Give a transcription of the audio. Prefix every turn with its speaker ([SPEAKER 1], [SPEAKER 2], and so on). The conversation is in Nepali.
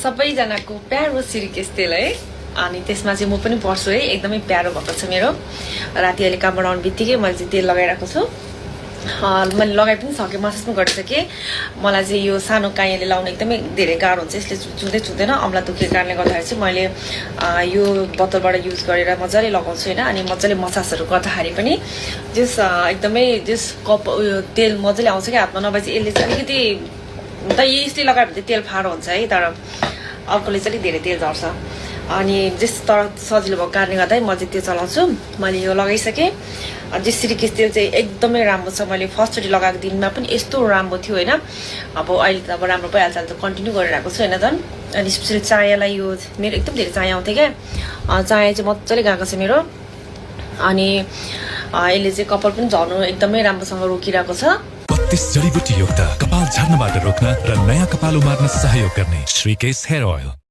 [SPEAKER 1] सबैजनाको प्यारो सिरिकेस तेल है अनि त्यसमा चाहिँ म पनि पर्छु है एकदमै प्यारो भएको छ मेरो राति अहिले कामबाट आउने बित्तिकै मैले चाहिँ तेल लगाइरहेको छु मैले लगाइ पनि सकेँ मसाज पनि गरिसकेँ मलाई चाहिँ यो सानो काइँले लाउन एकदमै धेरै गाह्रो हुन्छ यसले चुँदैन अम्ला दुखेको कारणले गर्दाखेरि चाहिँ मैले यो बोतलबाट युज गरेर मजाले लगाउँछु होइन अनि मजाले मसाजहरू गर्दाखेरि पनि जस एकदमै जस कप उयो तेल मजाले आउँछ क्या हातमा नभए चाहिँ यसले चाहिँ अलिकति त यस्तै लगायो भने चाहिँ तेल फारो हुन्छ है तर अर्कोले चाहिँ अलिक धेरै तेल झर्छ अनि जस तर सजिलो भएको कारणले गर्दा म चाहिँ त्यो चलाउँछु मैले यो लगाइसकेँ जस सिरिकेस तेल चाहिँ एकदमै राम्रो छ मैले फर्स्टचोटि लगाएको दिनमा पनि यस्तो राम्रो थियो होइन अब अहिले त अब राम्रो भइहाल्छ अहिले त कन्टिन्यू गरिरहेको छु होइन झन् अनि स्पेसली चायालाई यो मेरो एकदम धेरै चाया आउँथ्यो क्या चाया चाहिँ मजाले गएको छ मेरो अनि यसले चाहिँ कपाल पनि झर्नु एकदमै राम्रोसँग रोकिरहेको छ
[SPEAKER 2] 32 जडीबुटी युक्त कपाल झर्नबाट रोक्न र नयाँ कपाल उमार्न सहयोग गर्ने श्रीकेश हेयर ओइल